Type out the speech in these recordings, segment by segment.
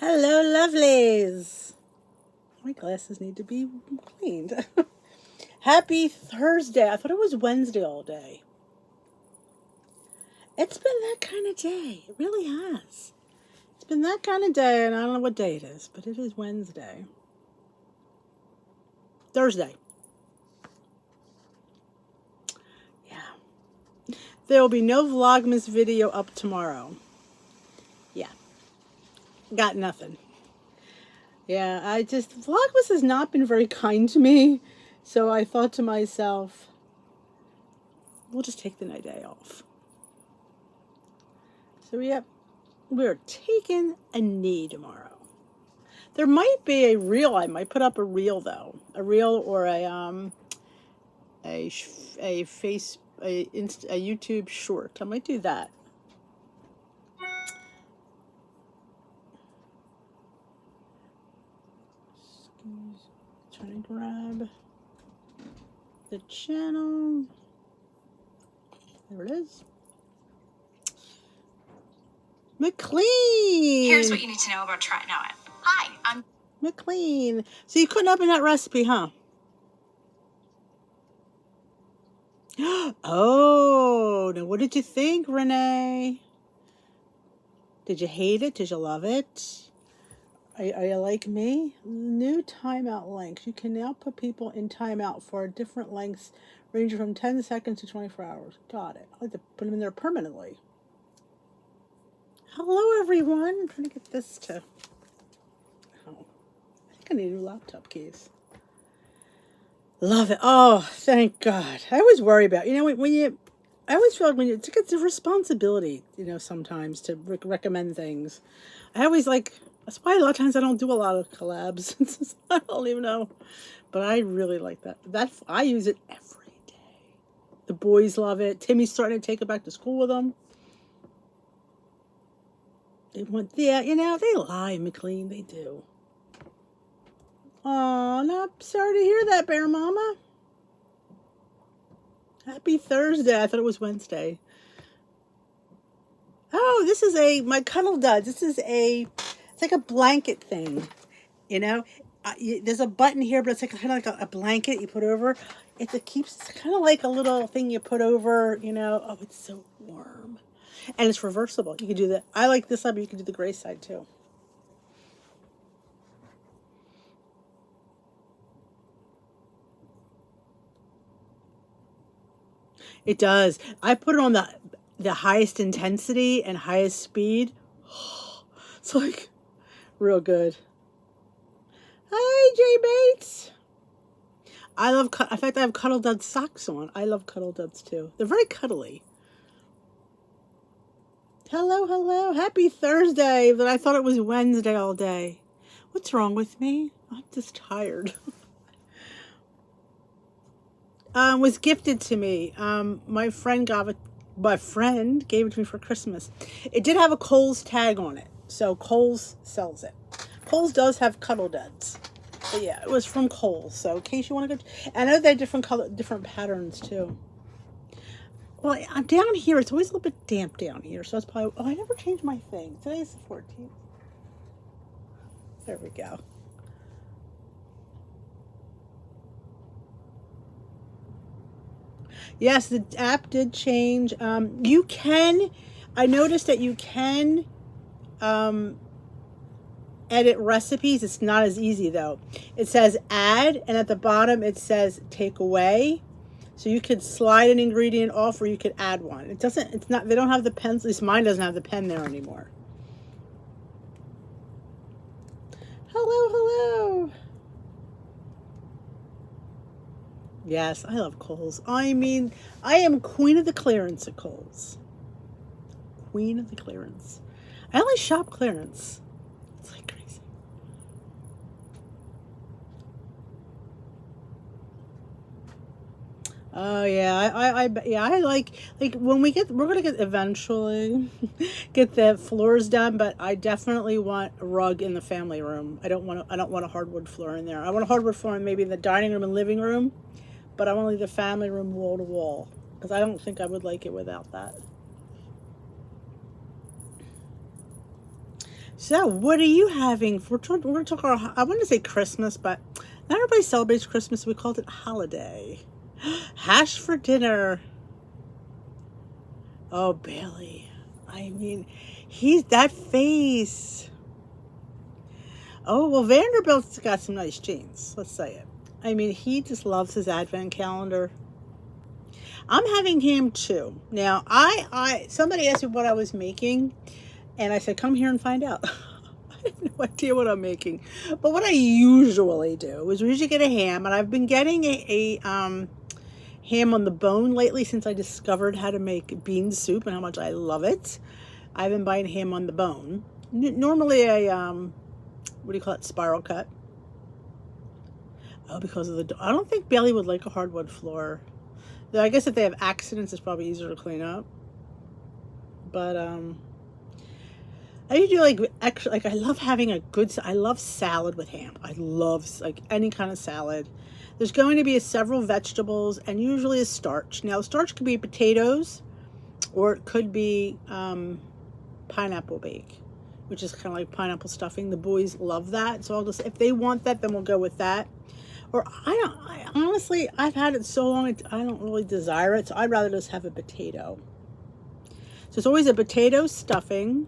Hello, lovelies. My glasses need to be cleaned. Happy Thursday. I thought it was Wednesday all day. It's been that kind of day. It really has. It's been that kind of day, and I don't know what day it is, but it is Wednesday. Thursday. Yeah. There will be no Vlogmas video up tomorrow. Yeah. Got nothing. Yeah, Vlogmas has not been very kind to me. So I thought to myself, we'll just take the day off. So yep, we're taking a knee tomorrow. There might be a reel. I might put up a reel though, a reel or a YouTube short. I might do that. Trying to grab the channel. There it is. McLean. Here's what you need to know about trying out. Hi, I'm McLean. So you couldn't open that recipe, huh? Oh, now what did you think, Renee? Did you hate it? Did you love it? Are you like me? New timeout lengths. You can now put people in timeout for different lengths, ranging from 10 seconds to 24 hours. Got it. I like to put them in there permanently. Hello, everyone. I'm trying to get this to... Oh, I think I need a new laptop case. Love it. Oh, thank God. I always worry about, I always feel like it's a responsibility, sometimes to recommend things. I always that's why a lot of times I don't do a lot of collabs. I don't even know. But I really like that. I use it every day. The boys love it. Timmy's starting to take it back to school with them. They lie, McLean. They do. Oh, no, sorry to hear that, Bear Mama. Happy Thursday. I thought it was Wednesday. Oh, this is my Cuddle Duds. It's like a blanket thing, There's a button here, but it's kind of like a blanket you put over. It's kind of like a little thing you put over, Oh, it's so warm. And it's reversible. You can do that. I like this side, but you can do the gray side too. It does. I put it on the highest intensity and highest speed. It's real good. Hi, Jay Bates. In fact, I have Cuddle Duds socks on. I love Cuddle Duds too. They're very cuddly. Hello. Happy Thursday, but I thought it was Wednesday all day. What's wrong with me? I'm just tired. Was gifted to me. My friend gave it to me for Christmas. It did have a Kohl's tag on it, so Kohl's sells it. Kohl's does have Cuddle Duds. But yeah, it was from Kohl's. So in case you want to go, I know they're different patterns too. Well, I'm down here. It's always a little bit damp down here, so it's probably. Oh, I never changed my thing. Today's the 14th. There we go. Yes, the app did change. I noticed that you can edit recipes. It's not as easy though. It says add, and at the bottom it says take away. So you could slide an ingredient off, or you could add one. They don't have the pens. At least mine doesn't have the pen there anymore. Hello. Yes, I love Kohl's. I am queen of the clearance at Kohl's. Queen of the clearance. I only shop clearance. It's like crazy. Oh yeah, I like when we're gonna get eventually get the floors done, but I definitely want a rug in the family room. I don't want a hardwood floor in there. I want a hardwood floor in maybe in the dining room and living room. But I want to leave the family room wall to wall, because I don't think I would like it without that. So, what are you having? We're going to talk our, I want to say Christmas, but not everybody celebrates Christmas. We called it holiday. Hash for dinner. Oh, Bailey. I mean, he's that face. Oh, well, Vanderbilt's got some nice jeans. Let's say it. I mean, he just loves his advent calendar. I'm having ham too. Now, somebody asked me what I was making, and I said, come here and find out. I have no idea what I'm making. But what I usually do is we usually get a ham, and I've been getting a ham on the bone lately since I discovered how to make bean soup and how much I love it. I've been buying ham on the bone. Normally a, what do you call it, spiral cut. Oh, because of the, I don't think Bailey would like a hardwood floor. Though I guess if they have accidents, it's probably easier to clean up. But, I usually like extra, like I love having a good, I love salad with ham. I love like any kind of salad. There's going to be several vegetables and usually a starch. Now, starch could be potatoes or it could be pineapple bake, which is kind of like pineapple stuffing. The boys love that. So I'll just, if they want that, then we'll go with that. Or I honestly, I've had it so long, I don't really desire it. So I'd rather just have a potato. So it's always a potato stuffing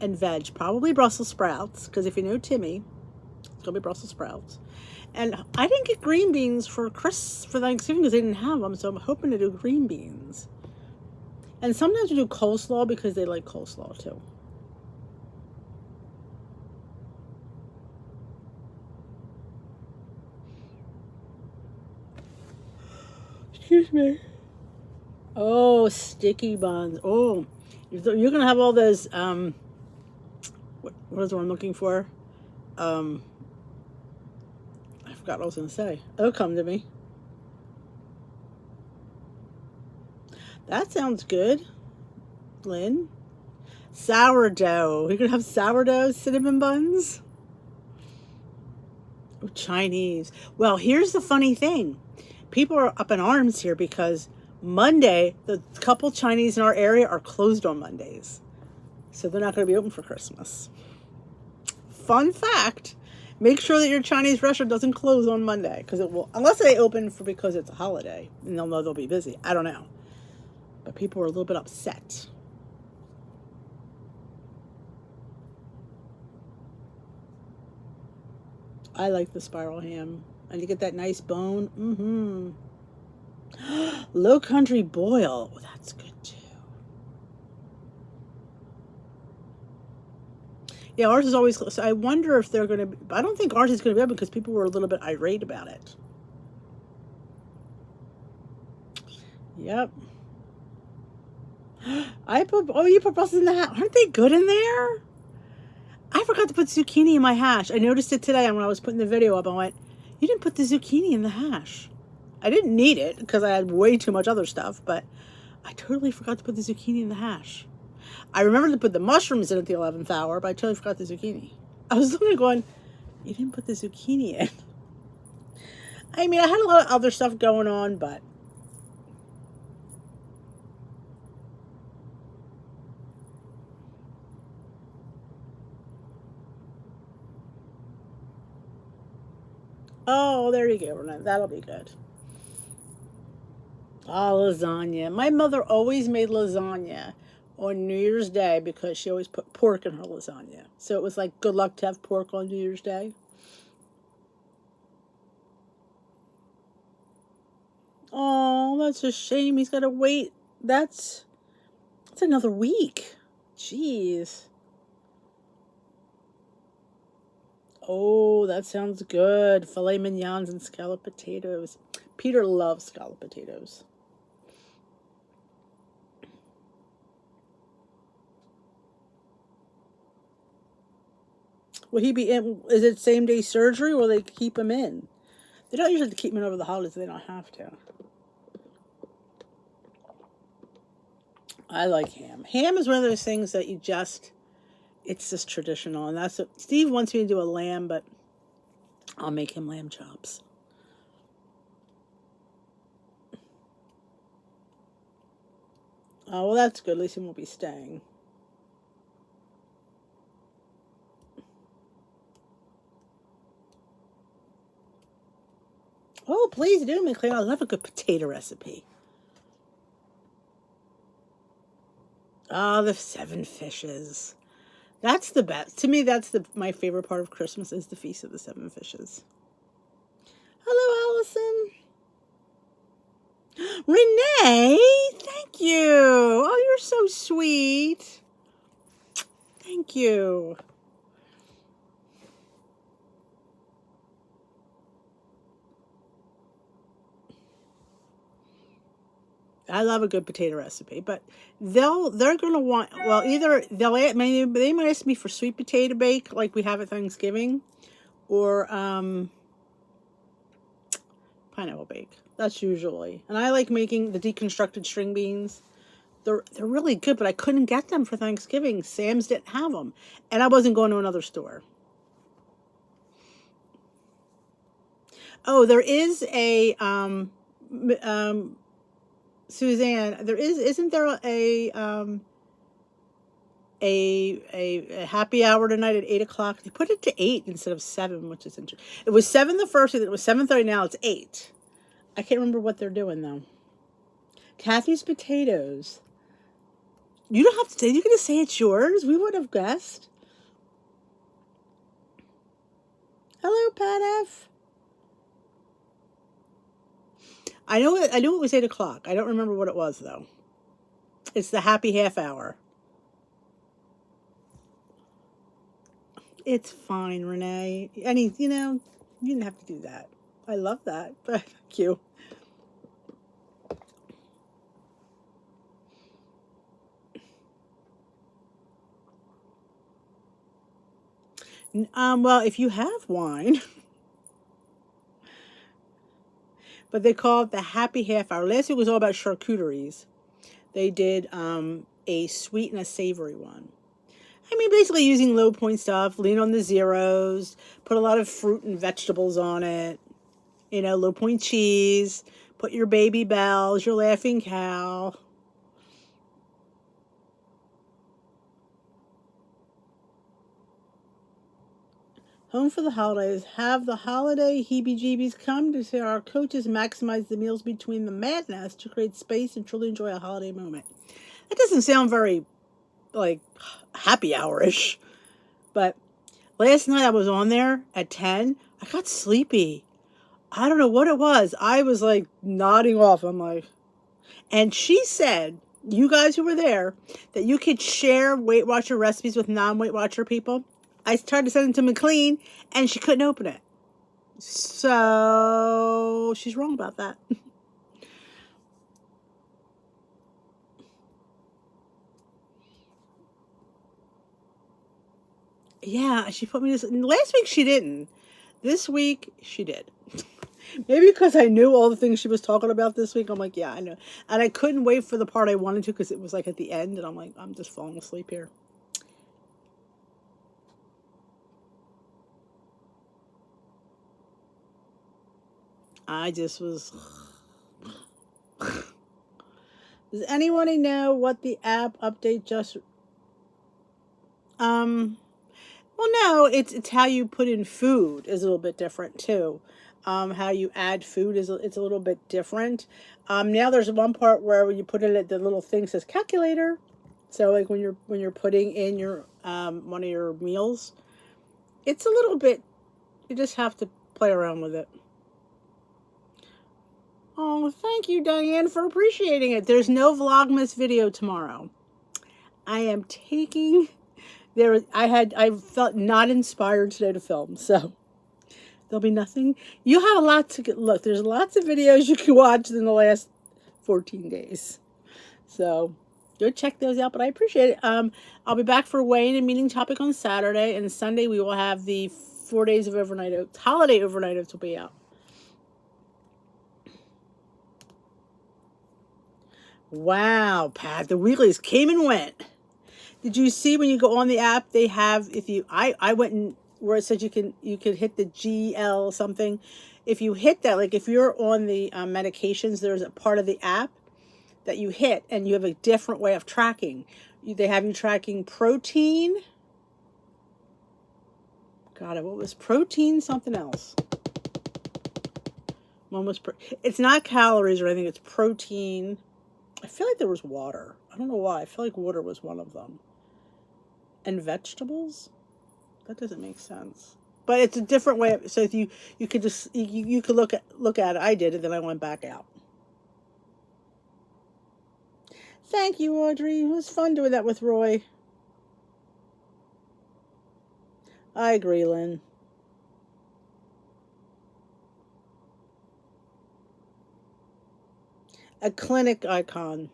and veg, probably Brussels sprouts, because if you know Timmy, it's gonna be Brussels sprouts. And I didn't get green beans for Thanksgiving because they didn't have them, so I'm hoping to do green beans. And sometimes we do coleslaw because they like coleslaw too. Excuse me. Oh, sticky buns. Oh, you're gonna have all those. What is what I'm looking for? I forgot what I was gonna say. It'll come to me. That sounds good, Lynn. Sourdough. You're gonna have sourdough cinnamon buns. Oh, Chinese. Well, here's the funny thing. People are up in arms here because Monday, the couple Chinese in our area are closed on Mondays. So they're not going to be open for Christmas. Fun fact, make sure that your Chinese restaurant doesn't close on Monday because it will, unless they open for because it's a holiday and they'll know they'll be busy. I don't know. But people are a little bit upset. I like the spiral ham. And you get that nice bone. Low country boil. Oh, that's good too. Yeah, ours is always close. So I wonder if they're going to, I don't think ours is going to be open because people were a little bit irate about it. Yep. You put Brussels in the hash. Aren't they good in there? I forgot to put zucchini in my hash. I noticed it today when I was putting the video up. I went, you didn't put the zucchini in the hash. I didn't need it because I had way too much other stuff, but I totally forgot to put the zucchini in the hash. I remembered to put the mushrooms in at the 11th hour, but I totally forgot the zucchini. I was looking going, you didn't put the zucchini in. I mean, I had a lot of other stuff going on, but oh, there you go. That'll be good. Oh, lasagna. My mother always made lasagna on New Year's Day because she always put pork in her lasagna. So it was like good luck to have pork on New Year's Day. Oh, that's a shame. He's got to wait. That's another week. Jeez. Oh, that sounds good. Filet mignons and scalloped potatoes. Peter loves scalloped potatoes. Will he be in? Is it same day surgery or will they keep him in? They don't usually keep him in over the holidays. They don't have to. I like ham. Ham is one of those things that it's just traditional. And that's what Steve wants me to do a lamb, but I'll make him lamb chops. Oh, well, that's good. At least he won't be staying. Oh, please do, McLean. I love a good potato recipe. Oh, the 7 fishes. That's the best. To me, that's my favorite part of Christmas is the Feast of the 7 Fishes. Hello, Allison. Renee, thank you. Oh, you're so sweet. Thank you. I love a good potato recipe, but they're gonna want, well, either they might ask me for sweet potato bake like we have at Thanksgiving, or pineapple bake. That's usually, and I like making the deconstructed string beans. They're really good, but I couldn't get them for Thanksgiving. Sam's didn't have them, and I wasn't going to another store. Oh, there is a Suzanne. Isn't there a happy hour tonight at 8 o'clock? They put it to 8 instead of 7, which is interesting. It was 7 the first, and it was 7:30. Now it's 8. I can't remember what they're doing though. Kathy's potatoes. You don't have to say. You're gonna say it's yours. We would have guessed. Hello, Pat F. I know it was 8 o'clock. I don't remember what it was though. It's the happy half hour. It's fine, Renee. You didn't have to do that. I love that, but thank you. Well, if you have wine, but they call it the happy half hour. Last week was all about charcuteries. They did a sweet and a savory one. I mean, basically using low point stuff, lean on the zeros, put a lot of fruit and vegetables on it. Low point cheese, put your baby bells, your laughing cow. Home for the holidays. Have the holiday heebie-jeebies. Come to see our coaches maximize the meals between the madness to create space and truly enjoy a holiday moment. That doesn't sound very, like, happy hour-ish. But last night I was on there at 10. I got sleepy. I don't know what it was. I was, like, nodding off. I'm like... And she said, you guys who were there, that you could share Weight Watcher recipes with non-Weight Watcher people. I tried to send it to McLean, and she couldn't open it. So she's wrong about that. Yeah, she put me this. Last week she didn't. This week she did. Maybe because I knew all the things she was talking about this week. I'm like, yeah, I know. And I couldn't wait for the part I wanted to because it was like at the end, and I'm like, I'm just falling asleep here. I just was... Does anyone know what the app update just... Well, no, it's how you put in food is a little bit different too. How you add food it's a little bit different. Now there's one part where when you put it at the little thing says calculator. So like when you're putting in your one of your meals, it's a little bit. You just have to play around with it. Oh, thank you, Diane, for appreciating it. There's no Vlogmas video tomorrow. I am taking... I felt not inspired today to film, so there'll be nothing. You have a lot to look. There's lots of videos you can watch in the last 14 days. So go check those out, but I appreciate it. I'll be back for weighing and meeting topic on Saturday, and Sunday we will have the 4 days of overnight oats. Holiday overnight oats will be out. Wow, Pat, the weeklies came and went. Did you see when you go on the app, they have, I went and where it says you could hit the GL something. If you hit that, like if you're on the medications, there's a part of the app that you hit and you have a different way of tracking. They have you tracking protein. God, what was protein? Something else. One was, it's not calories or anything, it's protein. I feel like there was water. I don't know why. I feel like water was one of them. And vegetables? That doesn't make sense. But it's a different way. So if you could just, you could look at it. I did it, then I went back out. Thank you, Audrey. It was fun doing that with Roy. I agree, Lynn. A clinic icon.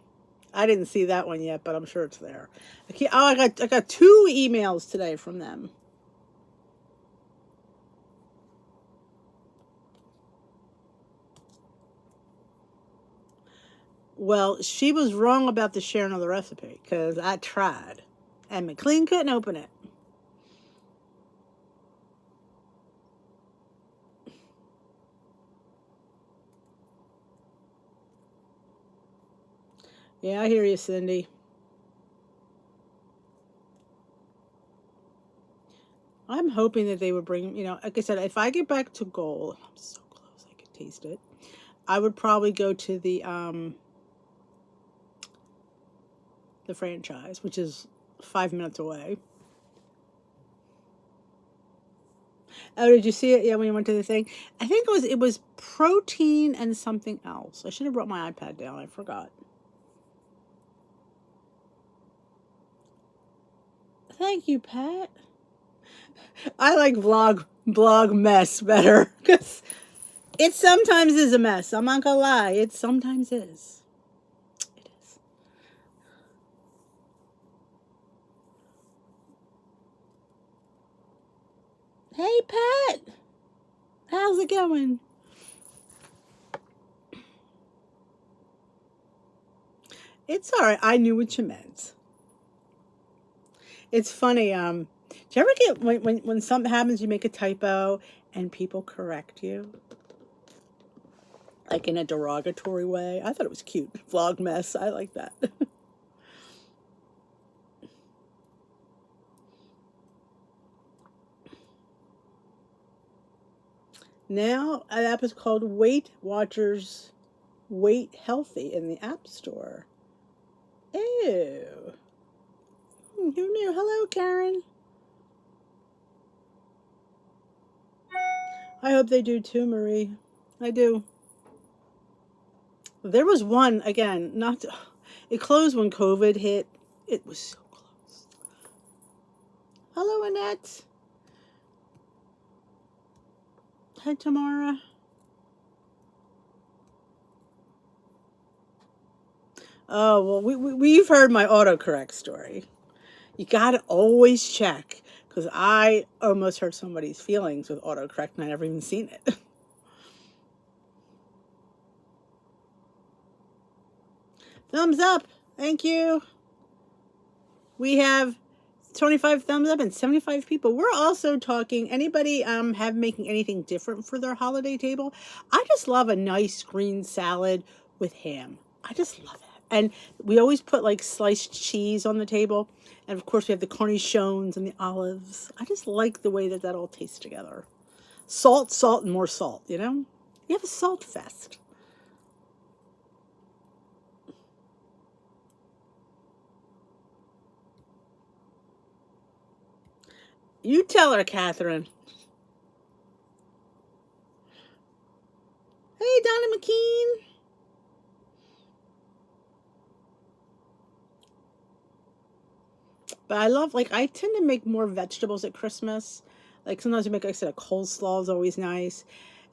I didn't see that one yet, but I'm sure it's there. I got 2 emails today from them. Well, she was wrong about the sharing of the recipe because I tried, and McLean couldn't open it. Yeah, I hear you, Cindy. I'm hoping that they would bring, like I said, if I get back to goal, I'm so close, I could taste it. I would probably go to the franchise, which is 5 minutes away. Oh, did you see it? Yeah, when you went to the thing, I think it was protein and something else. I should have brought my iPad down. I forgot. Thank you, Pat. I like blog mess better because it sometimes is a mess. I'm not gonna lie. It sometimes is. It is. Hey, Pat. How's it going? It's all right. I knew what you meant. It's funny. Do you ever get when something happens, you make a typo and people correct you? Like in a derogatory way. I thought it was cute. Vlog mess. I like that. Now, an app is called Weight Watchers Weight Healthy in the App Store. Ew. Who knew? Hello, Karen. I hope they do too, Marie. I do. There was one, again, it closed when COVID hit. It was so close. Hello, Annette. Hi, Tamara. Oh, well, we've heard my autocorrect story. You got to always check because I almost hurt somebody's feelings with autocorrect and I never even seen it. Thumbs up. Thank you. We have 25 thumbs up and 75 people. We're also talking, anybody have making anything different for their holiday table? I just love a nice green salad with ham. I just love it. And we always put like sliced cheese on the table. And of course we have the cornichons and the olives. I just like the way that all tastes together. Salt, salt, and more salt, You have a salt fest. You tell her, Catherine. Hey, Donna McKean. But I love, I tend to make more vegetables at Christmas. Like sometimes I make, like I said, a coleslaw is always nice.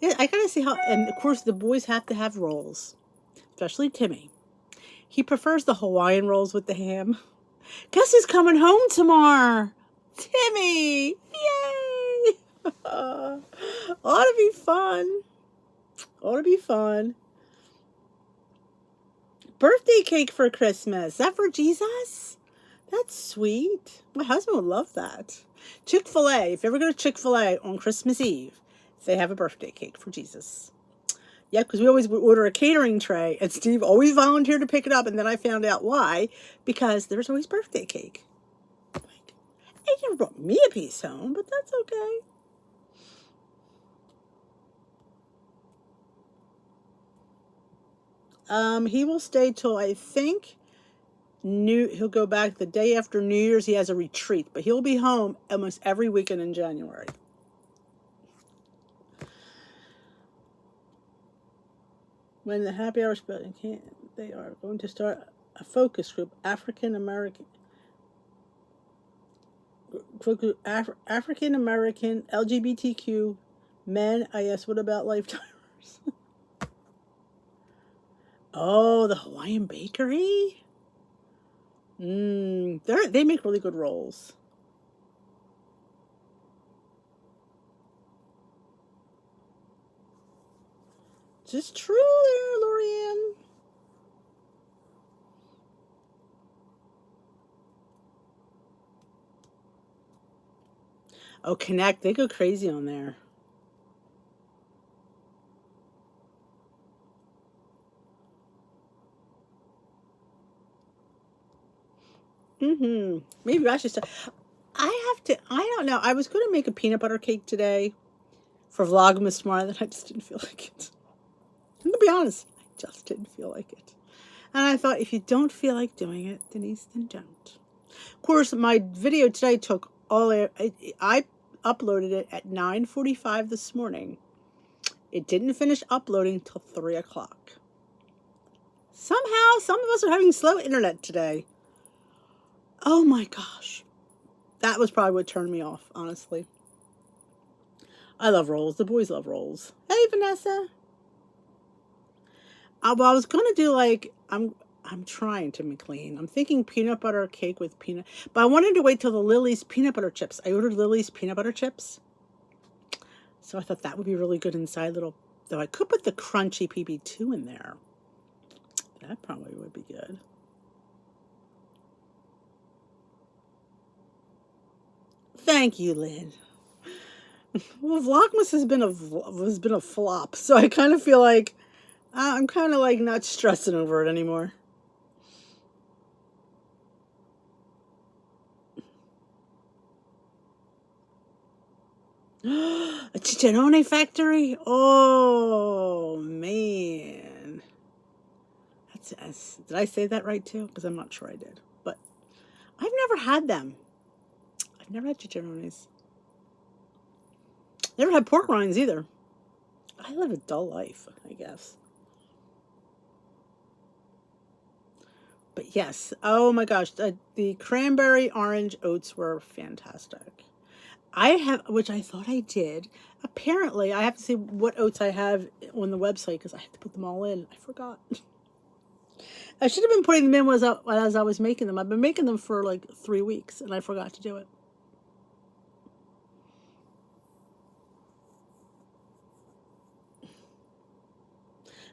I gotta see how, and of course the boys have to have rolls, especially Timmy. He prefers the Hawaiian rolls with the ham. Guess who's coming home tomorrow? Timmy! Yay! Ought to be fun. Ought to be fun. Birthday cake for Christmas. Is that for Jesus? That's sweet. My husband would love that. Chick-fil-A. If you ever go to Chick-fil-A on Christmas Eve, they have a birthday cake for Jesus. Yeah, because we always order a catering tray, and Steve always volunteered to pick it up, and then I found out why. Because there's always birthday cake. He never brought me a piece home, but that's okay. He will stay till I think he'll go back the day after New Year's. He has a retreat, but he'll be home almost every weekend in January. When the happy hour spelling they are going to start a focus group, African American LGBTQ men. I asked, what about lifetimers? Oh, the Hawaiian Bakery. They make really good rolls. Just true there, Lorianne. Oh, Connect, they go crazy on there. Maybe I should start. I don't know. I was going to make a peanut butter cake today for Vlogmas tomorrow, then I just didn't feel like it. I'm going to be honest. I just didn't feel like it. And I thought, if you don't feel like doing it, Denise, then don't. Of course, my video today took I uploaded it at 9:45 this morning. It didn't finish uploading till 3 o'clock. Somehow, some of us are having slow internet today. Oh my gosh. That was probably what turned me off, honestly. I love rolls. The boys love rolls. Hey, Vanessa. Well, I was going to do I'm trying to make clean. I'm thinking peanut butter cake with peanut. But I wanted to wait till the Lily's peanut butter chips. I ordered Lily's peanut butter chips. So I thought that would be really good inside though I could put the crunchy PB2 in there. That probably would be good. Thank you, Lynn. Well, Vlogmas has been a flop, so I kind of feel like I'm kind of like not stressing over it anymore. A Chicharrone factory? Oh man, did I say that right too? Because I'm not sure I did. But I've never had them. I've never had chicharrones. Never had pork rinds either. I live a dull life, I guess. But yes, oh my gosh, the cranberry orange oats were fantastic. Which I thought I did. Apparently, I have to see what oats I have on the website because I have to put them all in. I forgot. I should have been putting them in as I was making them. I've been making them for like 3 weeks and I forgot to do it.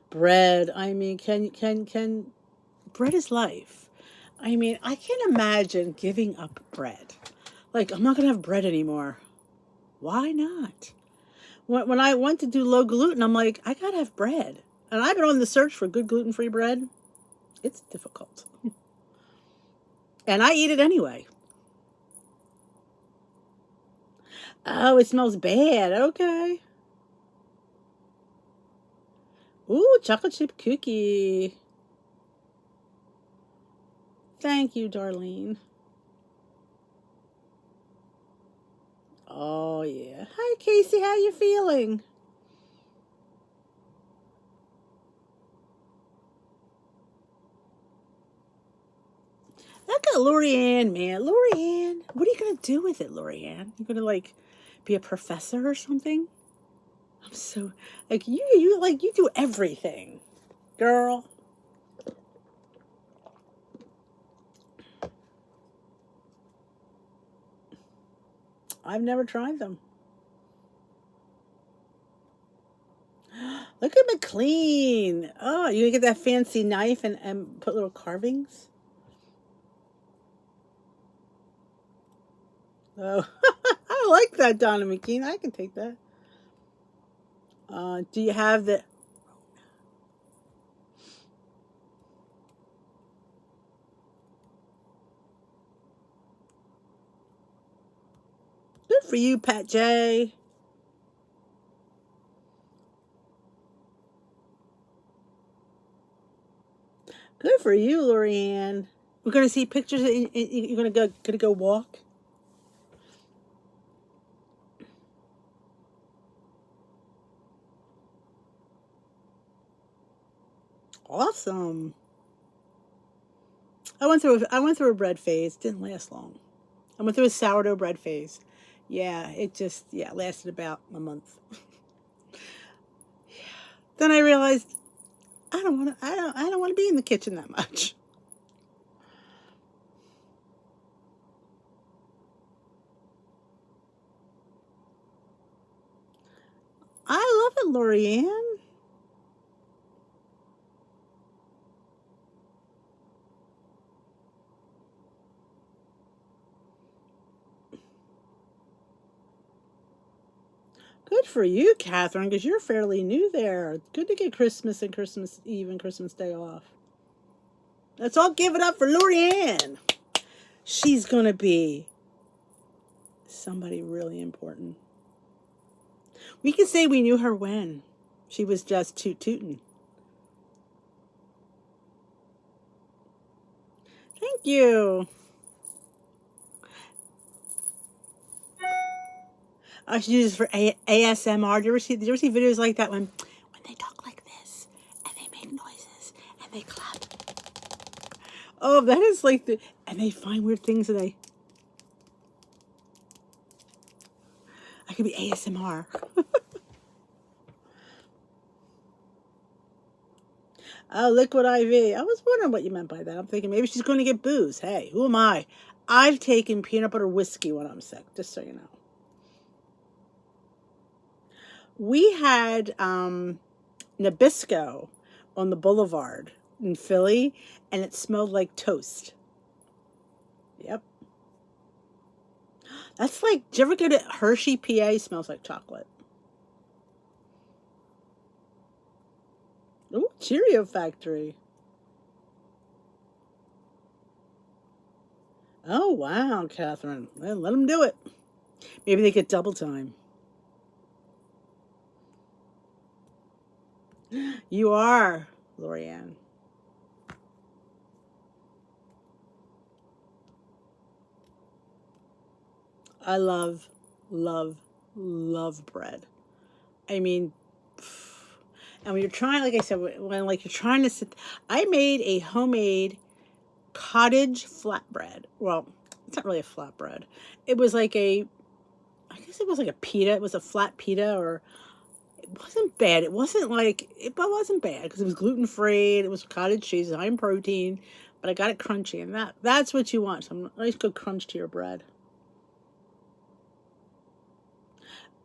Bread. I mean, can bread is life. I mean, I can't imagine giving up bread. Like, I'm not going to have bread anymore. Why not? When I went to do low gluten, I'm like, I got to have bread. And I've been on the search for good gluten-free bread. It's difficult. And I eat it anyway. Oh, it smells bad. Okay. Ooh, chocolate chip cookie. Thank you, Darlene. Oh, yeah. Hi, Casey. How you feeling? Look at Lorianne, man. Lorianne. What are you going to do with it, Lorianne? You going to, like, be a professor or something? I'm so... Like, you do everything. Girl. I've never tried them. Look at McLean. Oh, you get that fancy knife and put little carvings? Oh, I like that, Donna McKean. I can take that. Do you have the... Good for you, Pat J. Good for you, Lorianne. We're gonna see pictures. You're gonna go walk. Awesome. I went through a bread phase. Didn't last long. I went through a sourdough bread phase. Yeah, it just lasted about a month. Then I realized I don't want to be in the kitchen that much. I love it, Lorianne. Good for you, Catherine, because you're fairly new there. Good to get Christmas and Christmas Eve and Christmas Day off. Let's all give it up for Lorianne. She's going to be somebody really important. We can say we knew her when she was just tootin'. Thank you. I should use this for ASMR. Did you ever see videos like that when they talk like this and they make noises and they clap? Oh, that is like and they find weird things and I could be ASMR. Oh, liquid IV. I was wondering what you meant by that. I'm thinking maybe she's going to get booze. Hey, who am I? I've taken peanut butter whiskey when I'm sick, just so you know. We had Nabisco on the boulevard in Philly, and it smelled like toast. Yep. That's like, did you ever go to Hershey, PA? Smells like chocolate. Ooh, Cheerio Factory. Oh, wow, Catherine. Well, let them do it. Maybe they get double time. You are, Lorianne. I love, love, love bread. I mean, and when you're trying, like I said, when like you're trying to sit, I made a homemade cottage flatbread. Well, it's not really a flatbread. It was like I guess it was like a pita. It was a flat pita, or it wasn't bad. It wasn't like it wasn't bad because it was gluten free. It was cottage cheese, high in protein, but I got it crunchy, and that's what you want. Some nice good crunch to your bread.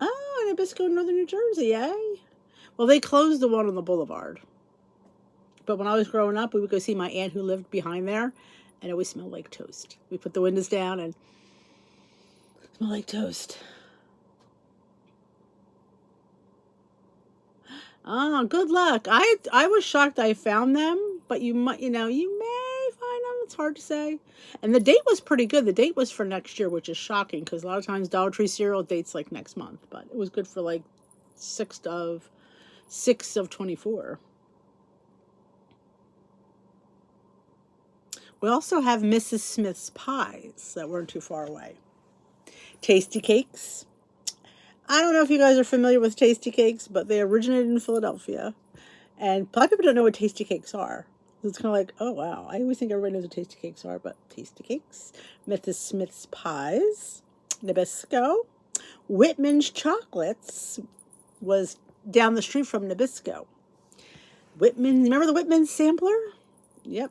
Oh, Nabisco, Northern New Jersey, eh? Well, they closed the one on the boulevard. But when I was growing up, we would go see my aunt who lived behind there, and it always smelled like toast. We put the windows down and it smelled like toast. Ah, good luck. I was shocked I found them, but you may find them. It's hard to say. And the date was pretty good. The date was for next year, which is shocking because a lot of times Dollar Tree cereal dates like next month, but it was good for like 6 of 24. We also have Mrs. Smith's pies that weren't too far away. Tasty cakes. I don't know if you guys are familiar with tasty cakes, but they originated in Philadelphia. And a lot of people don't know what tasty cakes are. It's kind of like, oh wow, I always think everybody knows what tasty cakes are, but tasty cakes. Mrs. Smith's pies. Nabisco. Whitman's chocolates was down the street from Nabisco. Whitman, remember the Whitman sampler? Yep.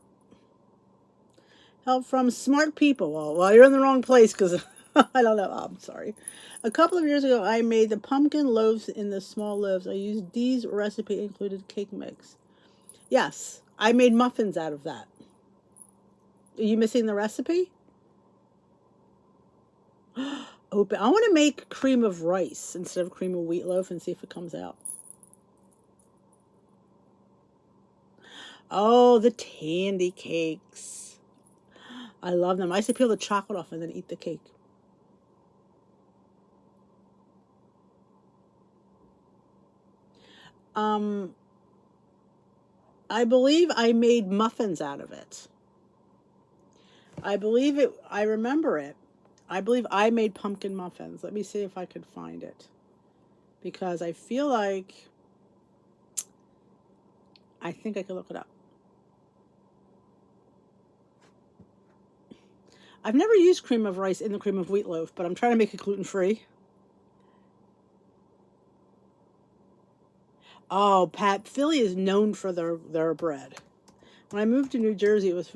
Help from smart people. Well, you're in the wrong place because I don't know. Oh, I'm sorry. A couple of years ago, I made the pumpkin loaves in the small loaves. I used Dee's recipe included cake mix. Yes, I made muffins out of that. Are you missing the recipe? Open. I want to make cream of rice instead of cream of wheat loaf and see if it comes out. Oh, the Tandy cakes. I love them. I used to peel the chocolate off and then eat the cake. Um, I believe I made muffins out of it. I remember it. I believe I made pumpkin muffins. Let me see if I could find it. Because I feel like I think I could look it up. I've never used cream of rice in the cream of wheat loaf, but I'm trying to make it gluten-free. Oh, Philly is known for their bread. When I moved to New Jersey, it was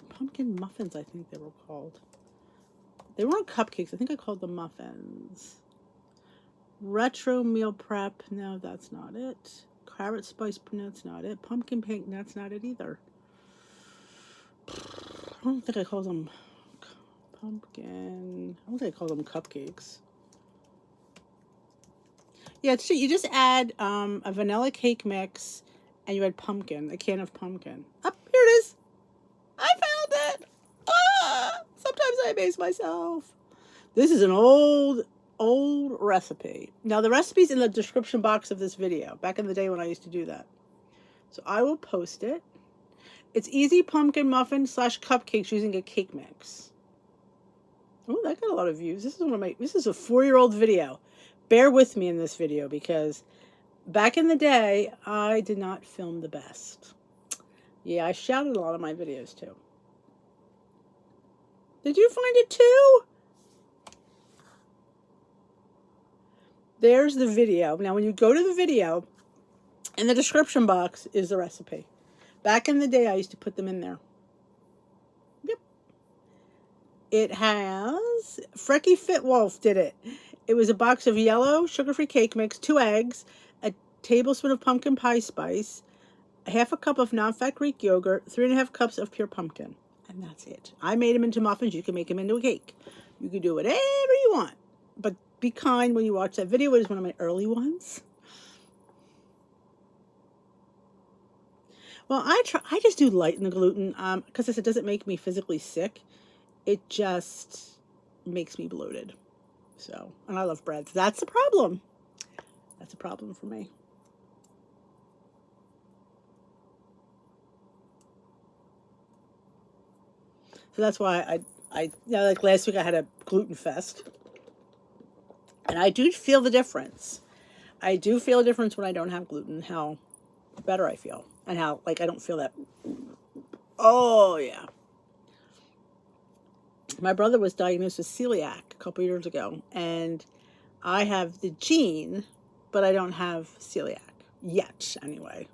pumpkin muffins, I think they were called. They weren't cupcakes. I think I called them muffins. Retro meal prep. No, that's not it. Carrot spice. No, that's not it. Pumpkin pink. That's not it either. I don't think I called them pumpkin. I don't think I called them cupcakes. Yeah, it's true. You just add a vanilla cake mix, and you add pumpkin, a can of pumpkin. Up here it is. I found it. Sometimes I amaze myself. This is an old recipe. Now the recipe's in the description box of this video. Back in the day when I used to do that, so I will post it. It's easy pumpkin muffin / cupcakes using a cake mix. Oh, that got a lot of views. This is a 4-year-old video. Bear with me in this video because back in the day, I did not film the best. Yeah, I shouted a lot of my videos too. Did you find it too? There's the video. Now, when you go to the video, in the description box is the recipe. Back in the day, I used to put them in there. Yep. It has... Frecky Fit Wolf did it. It was a box of yellow sugar-free cake mix, 2 eggs, a tablespoon of pumpkin pie spice, half a cup of non-fat Greek yogurt, 3.5 cups of pure pumpkin. And that's it. I made them into muffins. You can make them into a cake. You can do whatever you want. But be kind when you watch that video. It is one of my early ones. Well, I just do lighten the gluten because it doesn't make me physically sick. It just makes me bloated. So, and I love bread. So that's the problem. That's a problem for me. So that's why like last week I had a gluten fest. And I do feel the difference. I do feel a difference when I don't have gluten, how better I feel. And how, like, I don't feel that. Oh, yeah. My brother was diagnosed with celiac a couple years ago. And I have the gene, but I don't have celiac. Yet, anyway.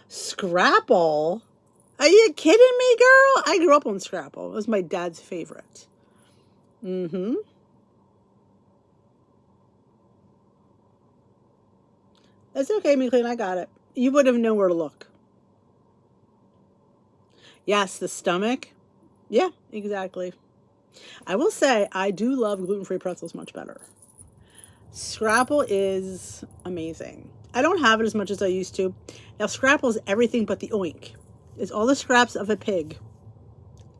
Scrapple? Are you kidding me, girl? I grew up on Scrapple. It was my dad's favorite. Mm-hmm. That's okay, McLean. I got it. You would have known where to look. Yes, the stomach. Yeah, exactly. I will say I do love gluten-free pretzels much better. Scrapple is amazing. I don't have it as much as I used to. Now, Scrapple is everything but the oink. It's all the scraps of a pig.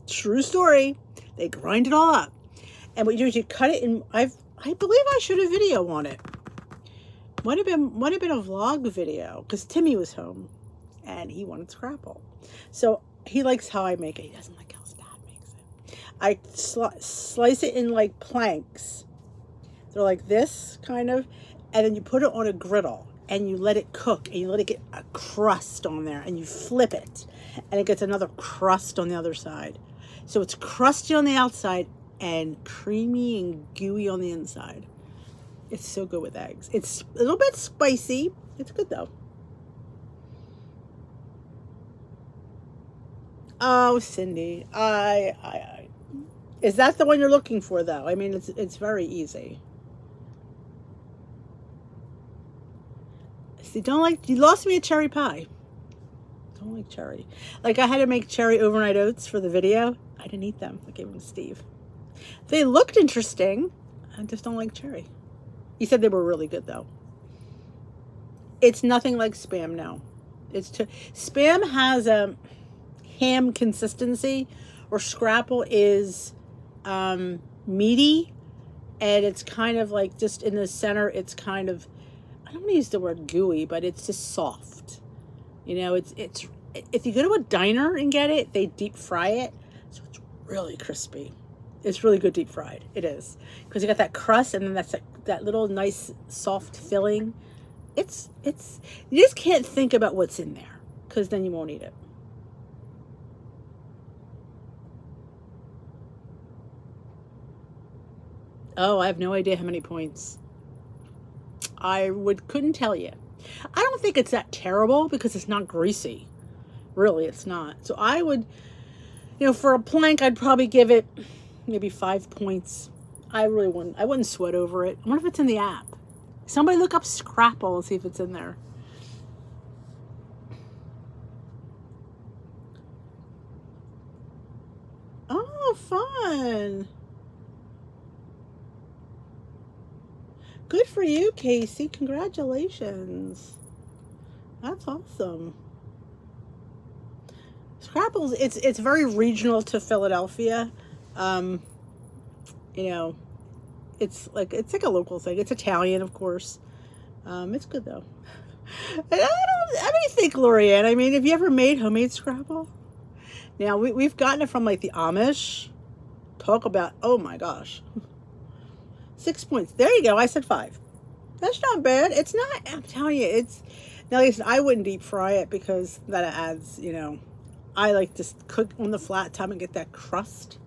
True story. They grind it all up. And what you do is you cut it in. I believe I showed a video on it. Might have been a vlog video because Timmy was home and he wanted Scrapple. So he likes how I make it. He doesn't like how his dad makes it. I slice it in like planks. They're like this kind of, and then you put it on a griddle and you let it cook and you let it get a crust on there and you flip it and it gets another crust on the other side. So it's crusty on the outside and creamy and gooey on the inside. It's so good with eggs. It's a little bit spicy. It's good though. Oh, Cindy, is that the one you're looking for though? I mean, it's very easy. See, you lost me a cherry pie. Don't like cherry. Like I had to make cherry overnight oats for the video. I didn't eat them. I gave them to Steve. They looked interesting. I just don't like cherry. He said they were really good though. It's nothing like Spam, no. Spam has a ham consistency, or Scrapple is meaty, and it's kind of like just in the center. It's kind of I don't want to use the word gooey, but it's just soft. You know, it's if you go to a diner and get it, they deep fry it, so it's really crispy. It's really good deep fried. It is, because you got that crust and then that's that little nice soft filling. It's you just can't think about what's in there, because then you won't eat it. Oh, I have no idea how many points. Couldn't tell you. I don't think it's that terrible because it's not greasy. Really, it's not. So I would, for a plank, I'd probably give it maybe 5 points. I wouldn't sweat over it. I wonder if it's in the app. Somebody look up Scrapple and see if it's in there. Oh, fun. Good for you, Casey. Congratulations. That's awesome. Scrapples, it's very regional to Philadelphia. You know, it's like a local thing. It's Italian, of course. It's good though. I don't think, Lorianne. I mean, have you ever made homemade Scrapple? Now we've gotten it from like the Amish. Talk about, oh my gosh. 6 points. There you go. I said 5. That's not bad. It's not. I'm telling you, it's. Now listen, I wouldn't deep fry it because that adds. I like to cook on the flat top and get that crust.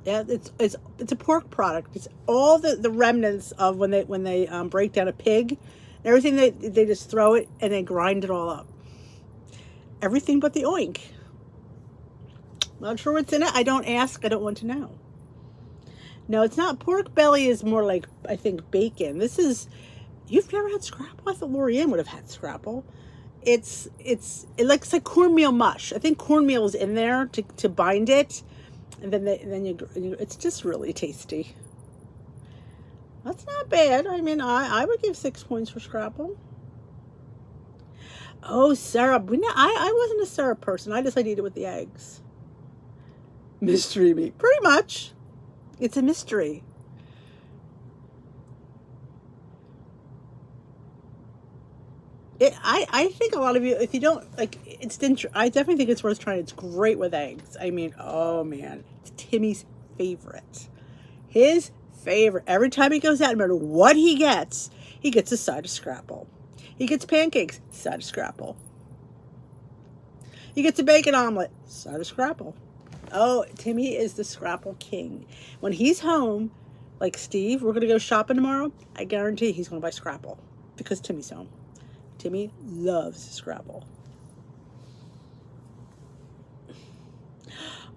Yeah, it's a pork product. It's all the remnants of when they break down a pig, everything they just throw it and they grind it all up. Everything but the oink. Not sure what's in it. I don't ask. I don't want to know. No, it's not. Pork belly is more like, I think, bacon. You've never had Scrapple? I thought Lorianne would have had Scrapple. It's like cornmeal mush. I think cornmeal is in there to bind it. And then it's just really tasty. That's not bad. I mean, I would give 6 points for Scrapple. Oh, syrup. I wasn't a syrup person. I just like to eat it with the eggs. Mystery meat. Pretty much. It's a mystery. I think a lot of you, if you don't, like, I definitely think it's worth trying. It's great with eggs. I mean, oh man, it's Timmy's favorite. His favorite. Every time he goes out, no matter what he gets a side of Scrapple. He gets pancakes, side of Scrapple. He gets a bacon omelet, side of Scrapple. Oh, Timmy is the Scrapple king. When he's home, like Steve, we're going to go shopping tomorrow, I guarantee he's going to buy Scrapple because Timmy's home. Timmy loves Scrapple.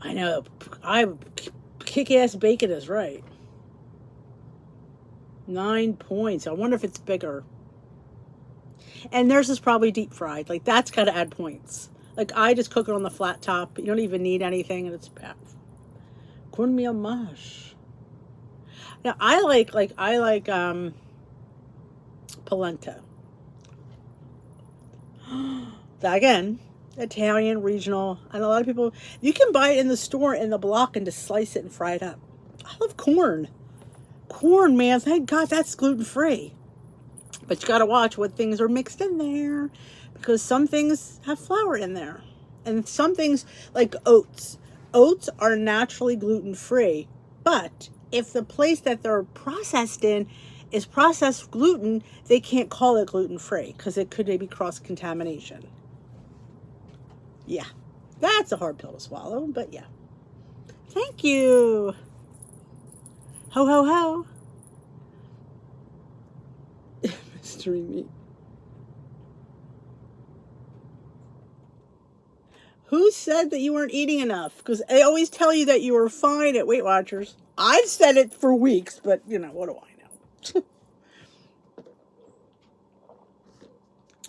I know. Kick-ass bacon is right. 9 points. I wonder if it's bigger. And theirs is probably deep fried. Like, that's got to add points. Like, I just cook it on the flat top. You don't even need anything, and it's packed. Cornmeal mush. Now, I like polenta. Again, Italian, regional, and a lot of people, you can buy it in the store in the block and just slice it and fry it up. I love corn. Corn, man, thank God that's gluten-free. But you got to watch what things are mixed in there, because some things have flour in there. And some things, like oats are naturally gluten-free. But if the place that they're processed in is processed gluten, they can't call it gluten-free because it could maybe cross-contamination. Yeah, that's a hard pill to swallow, but yeah. Thank you. Ho, ho, ho. Mystery meat. Who said that you weren't eating enough? Because I always tell you that you were fine at Weight Watchers. I've said it for weeks, but, what do I know?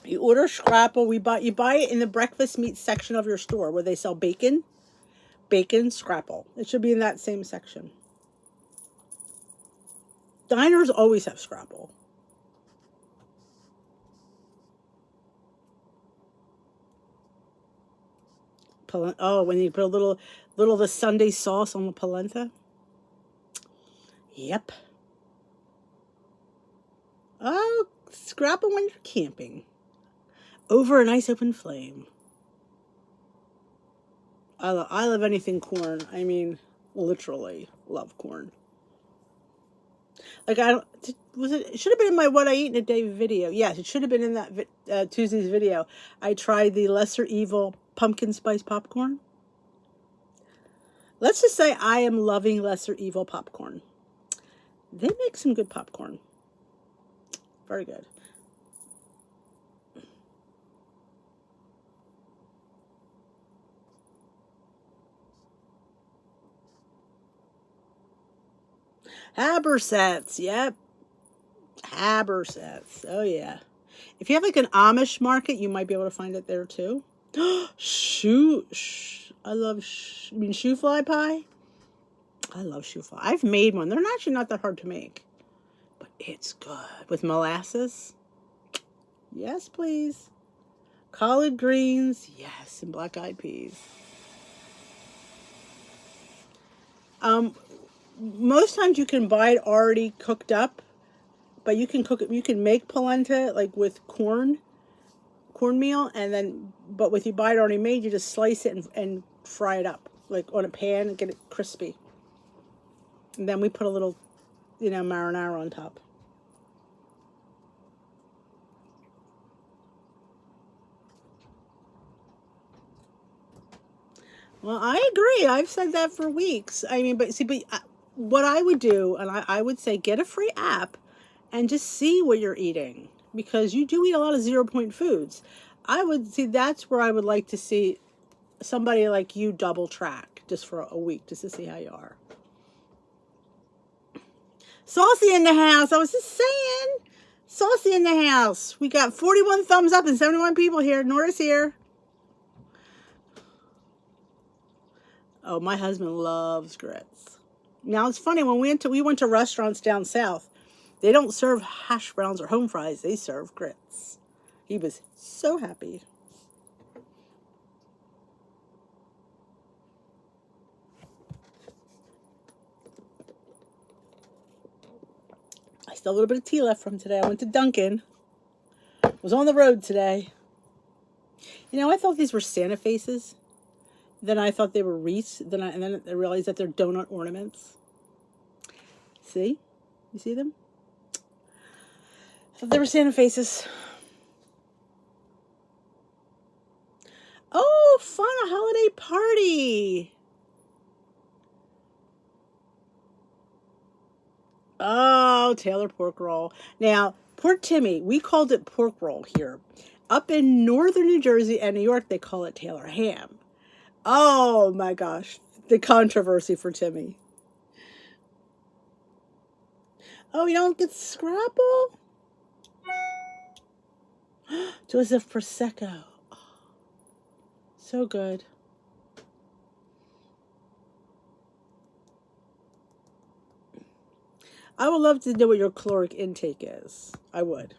You order Scrapple. You buy it in the breakfast meat section of your store where they sell bacon. Bacon Scrapple. It should be in that same section. Diners always have Scrapple. Oh, when you put a little of the Sunday sauce on the polenta. Yep. Oh, scrapple when you're camping. Over a nice open flame. I love anything corn. I mean, literally love corn. Like, I don't, it should have been in my What I Eat in a Day video. Yes, it should have been in that Tuesday's video. I tried the Lesser Evil pumpkin spice popcorn. Let's just say I am loving Lesser Evil popcorn. They make some good popcorn. Very good. Habersets, yep. Habersets, oh yeah. If you have like an Amish market, you might be able to find it there too. I love, shoe fly pie? I love shoe fly. I've made one. They're actually not that hard to make. But it's good. With molasses? Yes, please. Collard greens? Yes, and black-eyed peas. Most times you can buy it already cooked up, but you can cook it. You can make polenta like with cornmeal, and then but with you buy it already made, you just slice it and fry it up like on a pan and get it crispy. And then we put a little, marinara on top. Well, I agree. I've said that for weeks. I mean, but what I would do, and I would say get a free app and just see what you're eating, because you do eat a lot of 0 point foods. I would see that's where I would like to see somebody like you double track just for a week just to see how you are. Saucy in the house. I was just saying. Saucy in the house. We got 41 thumbs up and 71 people here. Nora's here. Oh, my husband loves grits. Now, it's funny, when we went to restaurants down south, they don't serve hash browns or home fries. They serve grits. He was so happy. I still have a little bit of tea left from today. I went to Dunkin'. Was on the road today. I thought these were Santa faces. Then I thought they were wreaths. And then I realized that they're donut ornaments. See? You see them? I thought they were Santa faces. Oh, fun, a holiday party. Oh, Taylor pork roll. Now, poor Timmy, we called it pork roll here. Up in northern New Jersey and New York, they call it Taylor ham. Oh my gosh, the controversy for Timmy. Oh, you don't get scrapple? Joseph Prosecco. Oh, so good. I would love to know what your caloric intake is. I would.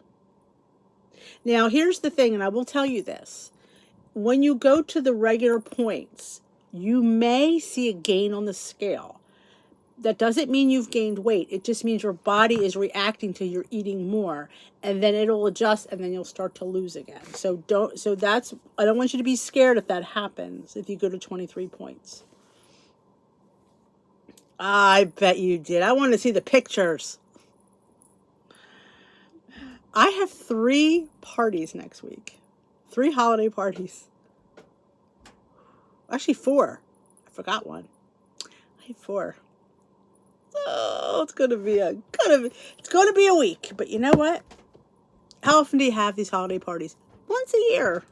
Now, here's the thing, and I will tell you this. When you go to the regular points, you may see a gain on the scale. That doesn't mean you've gained weight. It just means your body is reacting to your eating more, and then it'll adjust, and then you'll start to lose again. I don't want you to be scared if that happens, if you go to 23 points. I bet you did. I want to see the pictures. I have 3 parties next week. 3 holiday parties. Actually 4. I forgot one. I have 4. Oh, it's gonna be a week. But you know what? How often do you have these holiday parties? Once a year.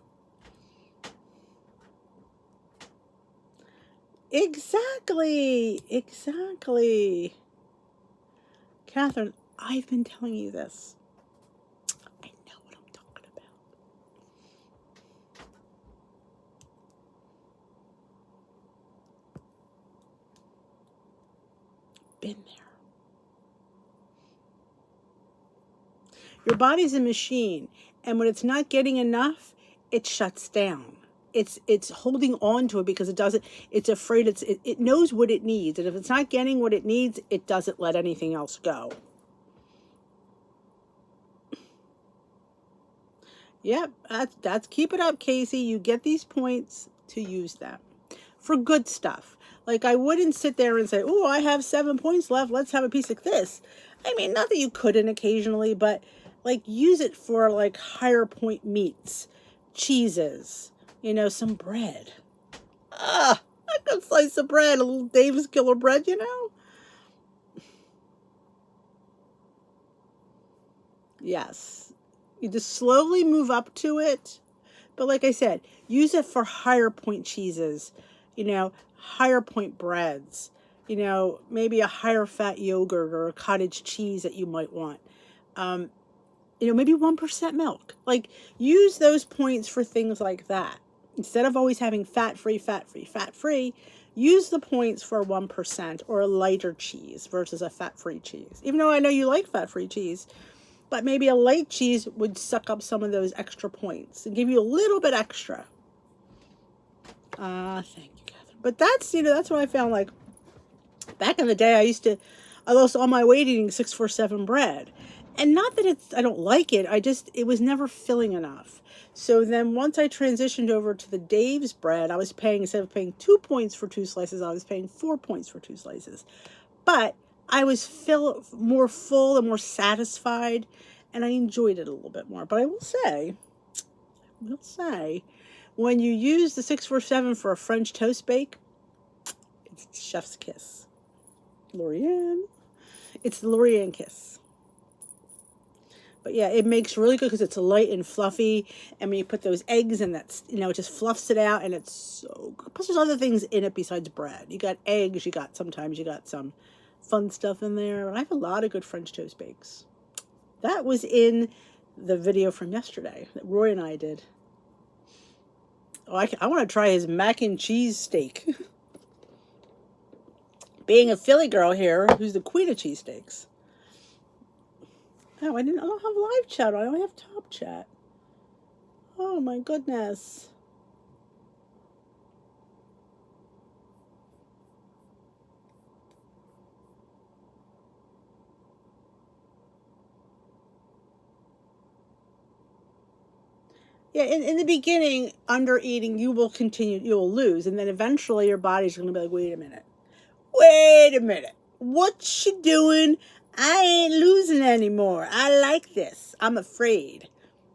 Exactly. Catherine, I've been telling you this. I know what I'm talking about. Been there. Your body's a machine, and when it's not getting enough, it shuts down. It's holding on to it because it's afraid it knows what it needs, and if it's not getting what it needs, it doesn't let anything else go. Yep, that's keep it up, Casey. You get these points to use them for good stuff. Like, I wouldn't sit there and say, "Oh, I have 7 points left. Let's have a piece of this." I mean, not that you couldn't occasionally, but like use it for like higher point meats, cheeses, some bread. Ah, a good slice of bread, a little Dave's Killer bread, Yes. You just slowly move up to it. But like I said, use it for higher point cheeses, higher point breads, maybe a higher fat yogurt or a cottage cheese that you might want. Maybe 1% milk. Like, use those points for things like that. Instead of always having fat free, use the points for 1% or a lighter cheese versus a fat free cheese. Even though I know you like fat free cheese, but maybe a light cheese would suck up some of those extra points and give you a little bit extra. Thank you, Catherine. But that's what I found. Like, back in the day, I lost all my weight eating 647 bread. And not that I don't like it, it was never filling enough. So then once I transitioned over to the Dave's bread, instead of paying 2 points for 2 slices, I was paying 4 points for 2 slices. But I was more full and more satisfied, and I enjoyed it a little bit more. But I will say, when you use the 647 for a French toast bake, it's chef's kiss. Lorianne. It's the Lorianne kiss. But yeah, it makes really good because it's light and fluffy. And when you put those eggs in, it just fluffs it out, and it's so good. Plus, there's other things in it besides bread. You got eggs. Sometimes you got some fun stuff in there. I have a lot of good French toast bakes. That was in the video from yesterday that Roy and I did. Oh, I want to try his mac and cheese steak. Being a Philly girl here, who's the queen of cheesesteaks. Oh, I don't have live chat. I only have top chat. Oh my goodness. Yeah, in the beginning, under eating, you will lose, and then eventually your body's going to be like, wait a minute. What you doing? I ain't losing anymore. I like this. I'm afraid.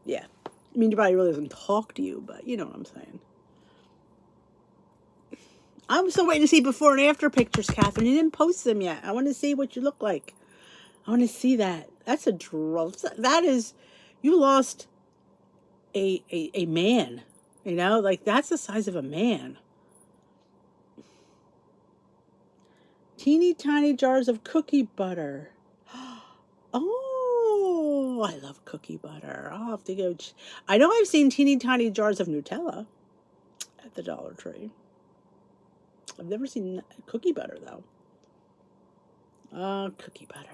Yeah. I mean, your body really doesn't talk to you, but you know what I'm saying. I'm still waiting to see before and after pictures, Catherine. You didn't post them yet. I want to see what you look like. I want to see that. That's a draw. That is, you lost a man. Like, that's the size of a man. Teeny tiny jars of cookie butter. Oh, I love cookie butter. I'll have to go. I know I've seen teeny tiny jars of Nutella at the Dollar Tree. I've never seen cookie butter, though. Cookie butter.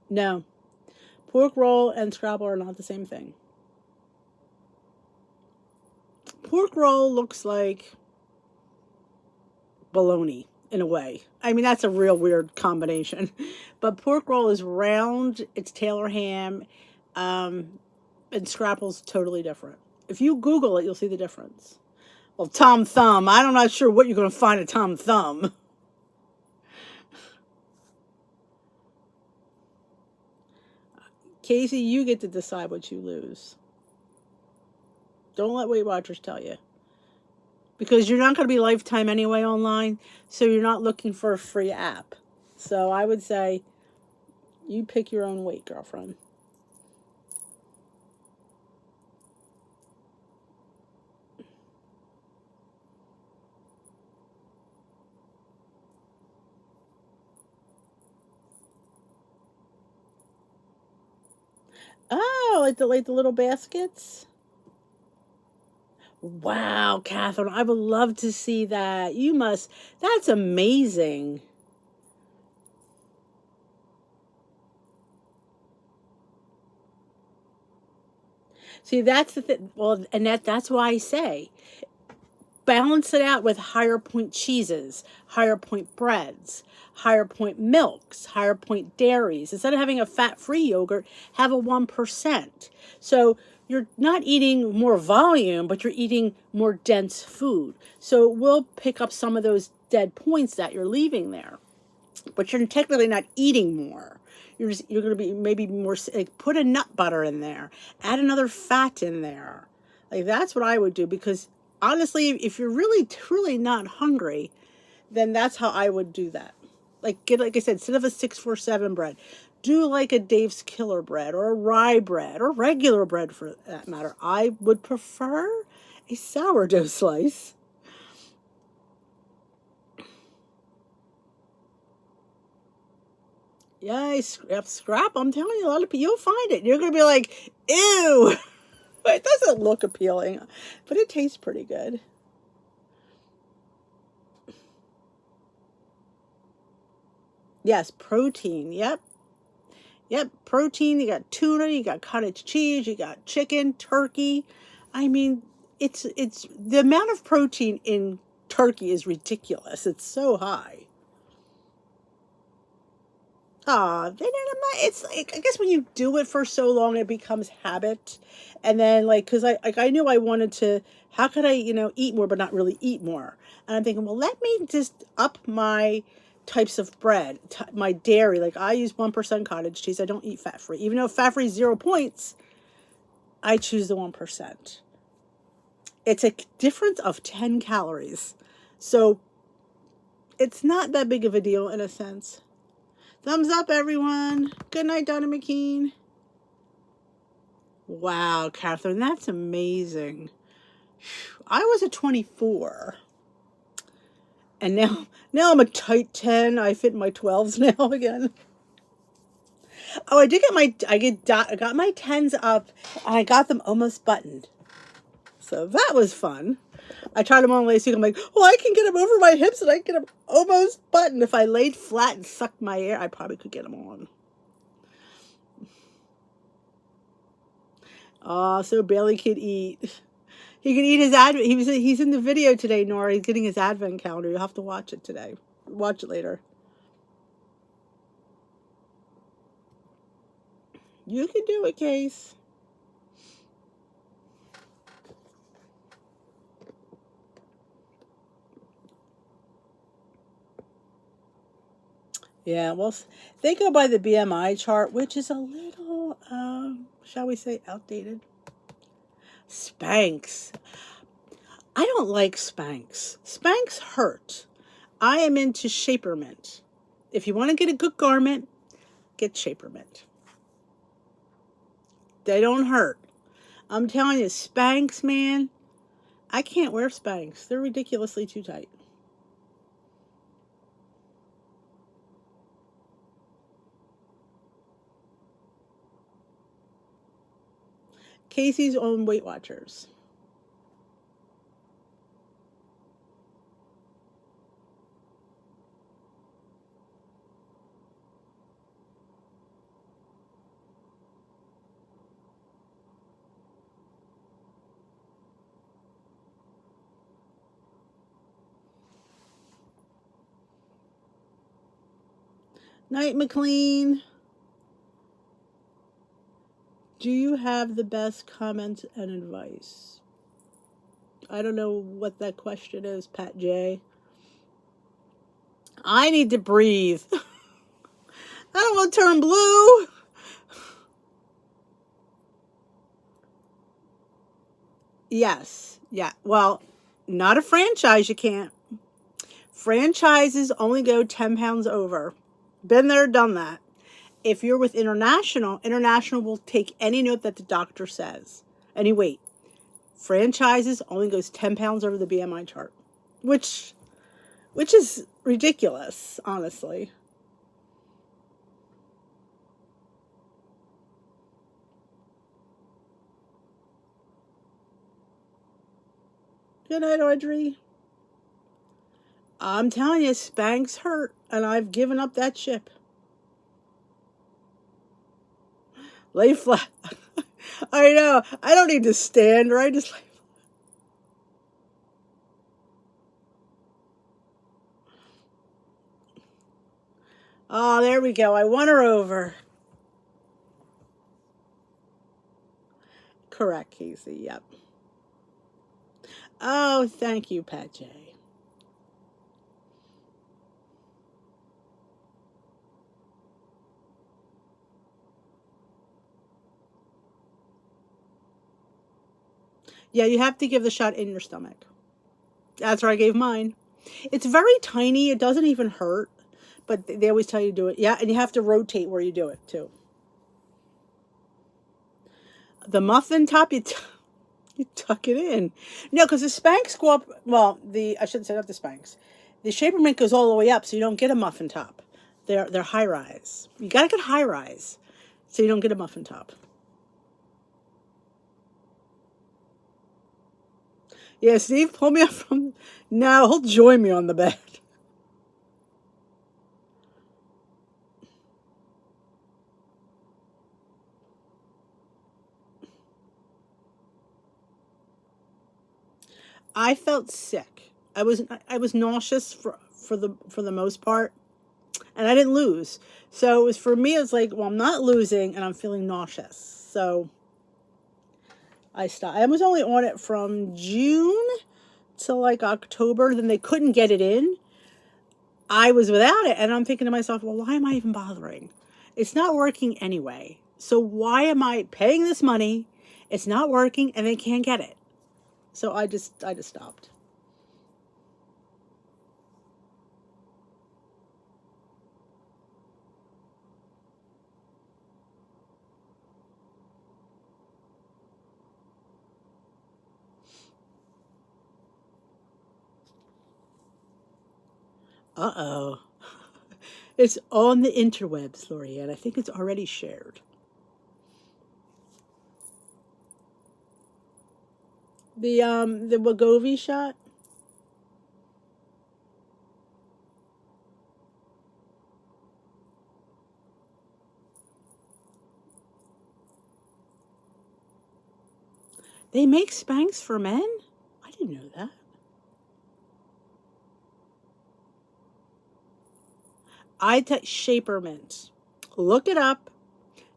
No. Pork roll and scrapple are not the same thing. Pork roll looks like bologna in a way. I mean, that's a real weird combination. But pork roll is round, it's Taylor ham, and scrapple's totally different. If you Google it, you'll see the difference. Well, Tom Thumb, I'm not sure what you're going to find at Tom Thumb. Casey, you get to decide what you lose. Don't let Weight Watchers tell you. Because you're not going to be lifetime anyway online, so you're not looking for a free app. So I would say you pick your own weight, girlfriend. Oh, like the little baskets? Wow, Catherine, I would love to see that. That's amazing. See, that's the thing. Well, and that's why I say balance it out with higher point cheeses, higher point breads, higher point milks, higher point dairies. Instead of having a fat-free yogurt, have a 1%. So you're not eating more volume, but you're eating more dense food. So we'll pick up some of those dead points that you're leaving there. But you're technically not eating more. You're going to be maybe more, like, put a nut butter in there, add another fat in there. Like, that's what I would do, because honestly, if you're really truly not hungry, then that's how I would do that. Like, get, like I said, instead of a 647 bread, do like a Dave's Killer bread or a rye bread or regular bread for that matter. I would prefer a sourdough slice. Yeah, scrap. I'm telling you, a lot of people, you'll find it. You're going to be like, ew. It doesn't look appealing, but it tastes pretty good. Yes, protein. Yep. Yep, protein. You got tuna, you got cottage cheese, you got chicken, turkey. I mean, it's the amount of protein in turkey is ridiculous. It's so high. It's like, I guess when you do it for so long, it becomes habit. And then, like, because I knew I wanted to, how could I, eat more but not really eat more? And I'm thinking, well, let me just up my types of bread, my dairy. Like, I use 1% cottage cheese. I don't eat fat-free. Even though fat-free is 0 points, I choose the 1%. It's a difference of 10 calories. So it's not that big of a deal in a sense. Thumbs up, everyone. Good night, Donna McKean. Wow, Catherine, that's amazing. I was a 24. And now I'm a tight 10. I fit my 12s now again. Oh, I got my 10s up, and I got them almost buttoned. So that was fun. I tried them on last week. I'm like, well, I can get them over my hips and I can get them almost buttoned. If I laid flat and sucked my air, I probably could get them on. Oh, so Bailey could eat. He could eat his advent. He's in the video today, Nora. He's getting his advent calendar. You'll have to watch it today. Watch it later. You can do it, Case. Yeah, well, they go by the BMI chart, which is a little, shall we say, outdated. Spanx. I don't like Spanx. Spanx hurt. I am into Shapermint. If you want to get a good garment, get Shapermint. They don't hurt. I'm telling you, Spanx, man, I can't wear Spanx. They're ridiculously too tight. Casey's own Weight Watchers. Night, McLean. Do you have the best comments and advice? I don't know what that question is, Pat J. I need to breathe. I don't want to turn blue. Yes. Yeah. Well, not a franchise, you can't. Franchises only go 10 pounds over. Been there, done that. If you're with international will take any note that the doctor says. Any weight. Franchises only goes 10 pounds over the BMI chart. Which is ridiculous, honestly. Good night, Audrey. I'm telling you, Spanx hurt, and I've given up that ship. Lay flat. I know. I don't need to stand, right? Just like... Oh, there we go. I won her over. Correct, Casey. Yep. Oh, thank you, Pat J. Yeah, you have to give the shot in your stomach. That's where I gave mine. It's very tiny. It doesn't even hurt, but they always tell you to do it. Yeah, and you have to rotate where you do it too. The muffin top, you tuck it in. No, because the Spanx go up. Well, I shouldn't say not the Spanx. The Shaper Mint goes all the way up, so you don't get a muffin top. They're high rise. You gotta get high rise, so you don't get a muffin top. Yeah, Steve, pull me up from. No, he'll join me on the bed. I felt sick. I was nauseous for the most part, and I didn't lose. So it was for me. It's like, well, I'm not losing, and I'm feeling nauseous. So I stopped. I was only on it from June to like October. Then they couldn't get it in. I was without it, and I'm thinking to myself, well, why am I even bothering? It's not working anyway. So why am I paying this money? It's not working, and they can't get it. So I just stopped. Uh-oh. It's on the interwebs, Lorianne. I think it's already shared. The Wegovy shot. They make Spanx for men? I didn't know that. Shaper Mint. Look it up.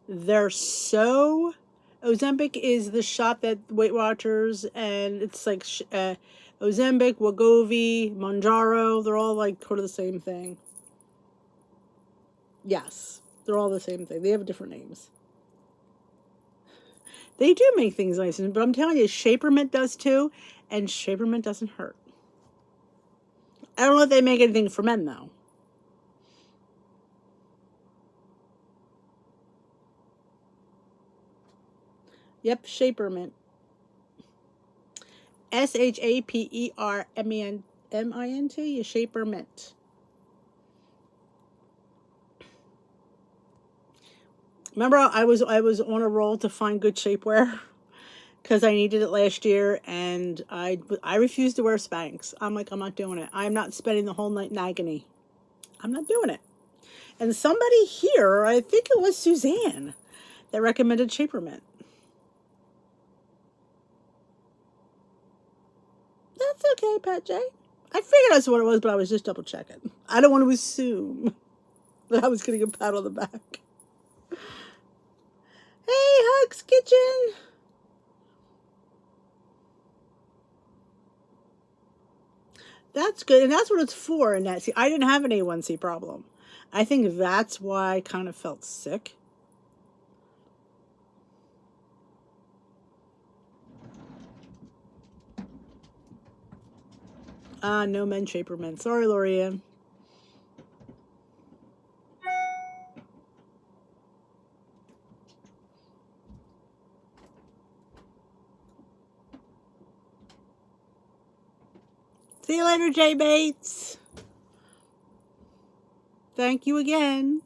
They're so. Ozempic is the shot that Weight Watchers, and it's like Ozempic, Wegovy, Monjaro. They're all like sort of the same thing. Yes, they're all the same thing. They have different names. They do make things nice, but I'm telling you, Shaper Mint does too, and Shaper Mint doesn't hurt. I don't know if they make anything for men though. Yep, Shaper Mint. ShaperMint. Shaper Mint. Remember, I was on a roll to find good shapewear because I needed it last year, and I refused to wear Spanx. I'm like, I'm not doing it. I'm not spending the whole night in agony. I'm not doing it. And somebody here, I think it was Suzanne, that recommended Shaper Mint. That's okay, Pat J. I figured that's what it was, but I was just double checking. I don't want to assume that I was getting a pat on the back. Hey, Hugs Kitchen. That's good, and that's what it's for. And that, see, I didn't have an A1C problem. I think that's why I kind of felt sick. No men Shaper Mint. Sorry, Lorianne. See you later, Jay Bates. Thank you again.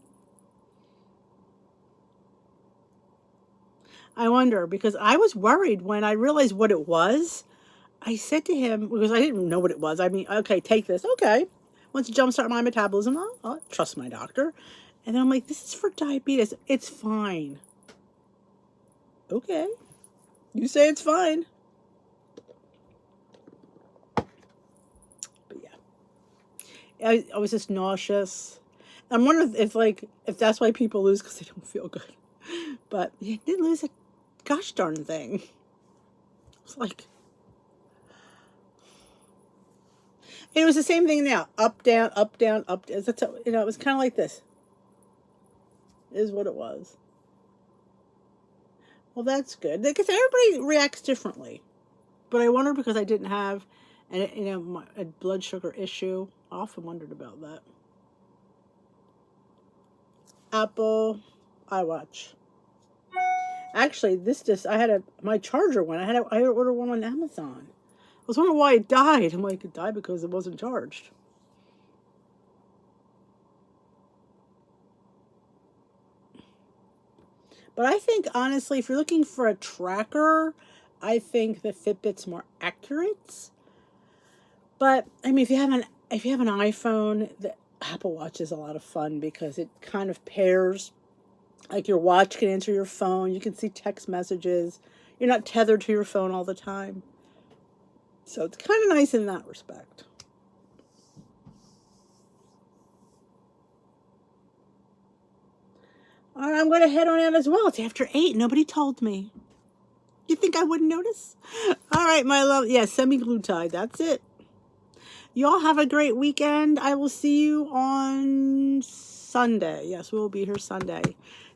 I wonder, because I was worried when I realized what it was. I said to him, because I didn't know what it was. I mean, okay, take this. Okay. Once you jumpstart my metabolism, I'll trust my doctor. And then I'm like, this is for diabetes. It's fine. Okay. You say it's fine. But yeah. I was just nauseous. I'm wondering if that's why people lose, because they don't feel good. But you did lose a gosh darn thing. It's like, it was the same thing now. Up, down, up, down, up. That's how, it was kind of like this. Is what it was. Well, that's good, because everybody reacts differently. But I wonder, because I didn't have a blood sugar issue. I often wondered about that. Apple iWatch. Actually, my charger went. I had to order one on Amazon. I was wondering why it died. I'm like, it died because it wasn't charged. But I think, honestly, if you're looking for a tracker, I think the Fitbit's more accurate. But I mean, if you have an iPhone, the Apple Watch is a lot of fun, because it kind of pairs. Like, your watch can answer your phone. You can see text messages. You're not tethered to your phone all the time. So it's kind of nice in that respect. All right, I'm going to head on out as well. It's after 8. Nobody told me. You think I wouldn't notice? All right, my love. Yeah, semi-glutide. That's it. Y'all have a great weekend. I will see you on Sunday. Yes, we'll be here Sunday.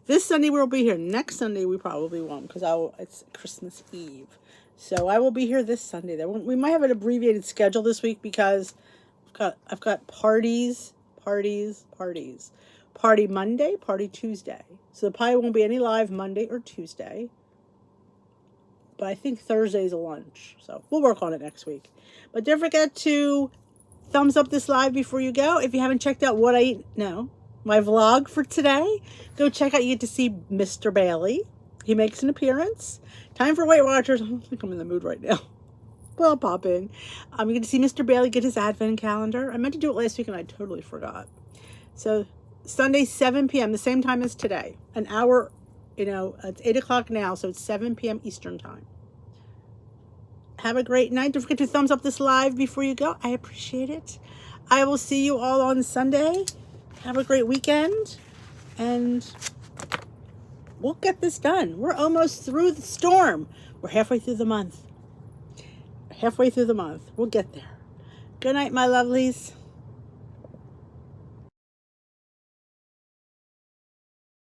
This Sunday we'll be here. Next Sunday we probably won't, because it's Christmas Eve. So I will be here this Sunday. We might have an abbreviated schedule this week, because I've got parties. Party Monday, party Tuesday. So there probably won't be any live Monday or Tuesday. But I think Thursday's a lunch. So we'll work on it next week. But don't forget to thumbs up this live before you go. If you haven't checked out my vlog for today, go check out. You get to see Mr. Bailey. He makes an appearance. Time for Weight Watchers. I don't think I'm in the mood right now. Well, I'll pop in. You get to see Mr. Bailey get his advent calendar. I meant to do it last week and I totally forgot. So Sunday, 7 p.m., the same time as today. An hour, it's 8 o'clock now, so it's 7 p.m. Eastern time. Have a great night. Don't forget to thumbs up this live before you go. I appreciate it. I will see you all on Sunday. Have a great weekend. And we'll get this done. We're almost through the storm. We're halfway through the month. We'll get there. Good night, my lovelies.